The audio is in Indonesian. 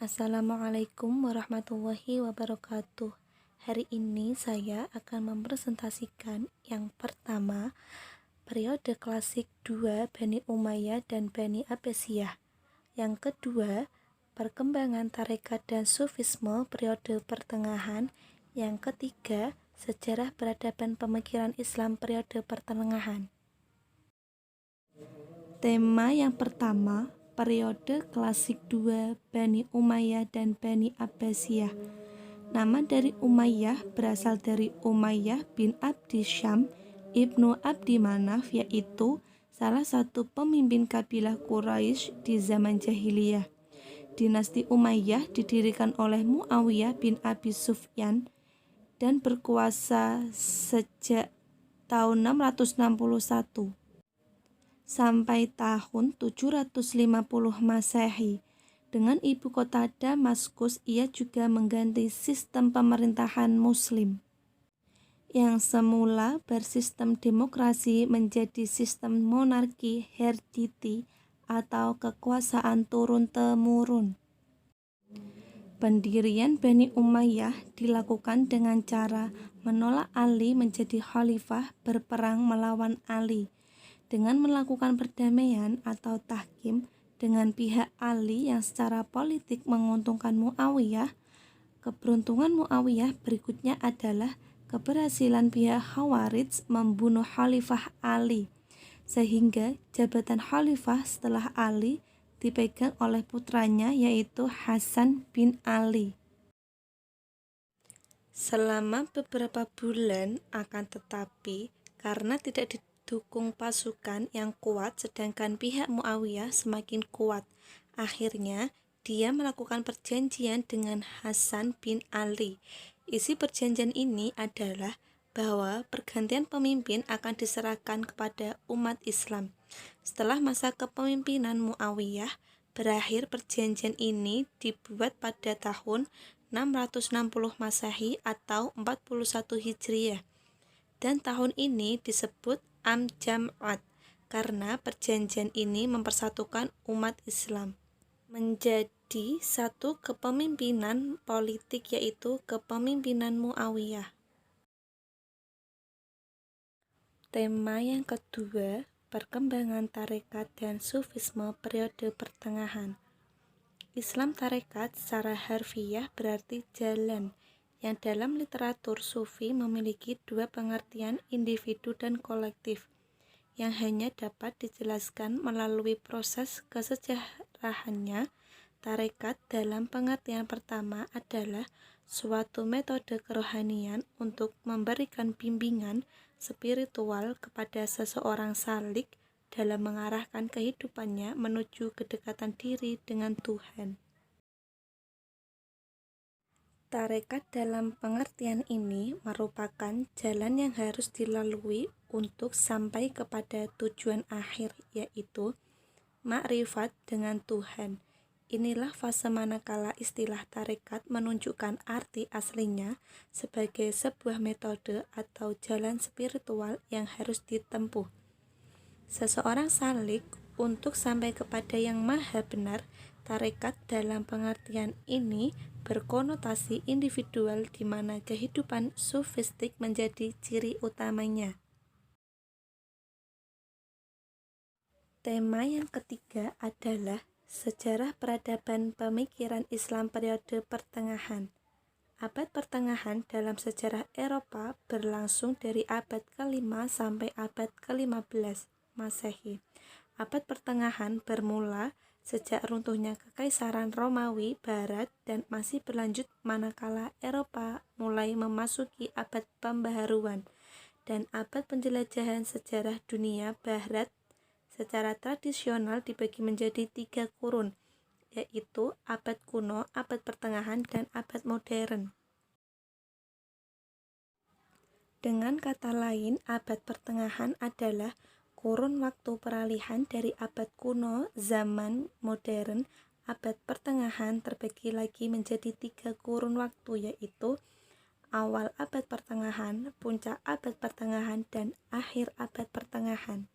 Assalamualaikum warahmatullahi wabarakatuh. Hari ini saya akan mempresentasikan yang pertama, periode klasik 2 Bani Umayyah dan Bani Abbasiyah. Yang kedua, perkembangan tarekat dan sufisme periode pertengahan. Yang ketiga, sejarah peradaban pemikiran Islam periode pertengahan. Tema yang pertama, periode klasik 2 Bani Umayyah dan Bani Abbasiyah. Nama dari Umayyah berasal dari Umayyah bin Abdi Syam ibnu Abdi Manaf, yaitu salah satu pemimpin kabilah Quraisy di zaman jahiliyah. Dinasti Umayyah didirikan oleh Muawiyah bin Abi Sufyan dan berkuasa sejak tahun 661 sampai tahun 750 Masehi. Dengan ibu kota Damaskus, ia juga mengganti sistem pemerintahan Muslim yang semula bersistem demokrasi menjadi sistem monarki heredity atau kekuasaan turun-temurun. Pendirian Bani Umayyah dilakukan dengan cara menolak Ali menjadi khalifah, berperang melawan Ali dengan melakukan perdamaian atau tahkim dengan pihak Ali yang secara politik menguntungkan Muawiyah. Keberuntungan Muawiyah berikutnya adalah keberhasilan pihak Khawarij membunuh Khalifah Ali, sehingga jabatan Khalifah setelah Ali dipegang oleh putranya, yaitu Hasan bin Ali. Selama beberapa bulan akan tetapi, karena tidak didukung pasukan yang kuat sedangkan pihak Muawiyah semakin kuat, akhirnya dia melakukan perjanjian dengan Hasan bin Ali. Isi perjanjian ini adalah bahwa pergantian pemimpin akan diserahkan kepada umat Islam. Setelah masa kepemimpinan Muawiyah berakhir, perjanjian ini dibuat pada tahun 660 Masehi atau 41 Hijriah. Dan tahun ini disebut Am Jam'at karena perjanjian ini mempersatukan umat Islam menjadi satu kepemimpinan politik, yaitu kepemimpinan Muawiyah. Tema yang kedua, perkembangan tarekat dan sufisme periode pertengahan. Islam tarekat secara harfiah berarti jalan, yang dalam literatur sufi memiliki dua pengertian, individu dan kolektif, yang hanya dapat dijelaskan melalui proses kesejarahannya. Tarekat dalam pengertian pertama adalah suatu metode kerohanian untuk memberikan bimbingan spiritual kepada seseorang salik dalam mengarahkan kehidupannya menuju kedekatan diri dengan Tuhan. Tarekat dalam pengertian ini merupakan jalan yang harus dilalui untuk sampai kepada tujuan akhir, yaitu makrifat dengan Tuhan. Inilah fase manakala istilah tarekat menunjukkan arti aslinya sebagai sebuah metode atau jalan spiritual yang harus ditempuh seseorang salik untuk sampai kepada yang maha benar. Tarekat dalam pengertian ini berkonotasi individual, di mana kehidupan sufistik menjadi ciri utamanya. Tema yang ketiga adalah sejarah peradaban pemikiran Islam periode pertengahan. Abad pertengahan dalam sejarah Eropa berlangsung dari abad ke-5 sampai abad ke-15 Masehi. Abad pertengahan bermula sejak runtuhnya Kekaisaran Romawi Barat dan masih berlanjut manakala Eropa mulai memasuki abad pembaharuan dan abad penjelajahan. Sejarah dunia Barat secara tradisional dibagi menjadi 3 kurun, yaitu abad kuno, abad pertengahan, dan abad modern. Dengan kata lain, abad pertengahan adalah kurun waktu peralihan dari abad kuno zaman modern. Abad pertengahan terbagi lagi menjadi 3 kurun waktu, yaitu awal abad pertengahan, puncak abad pertengahan, dan akhir abad pertengahan.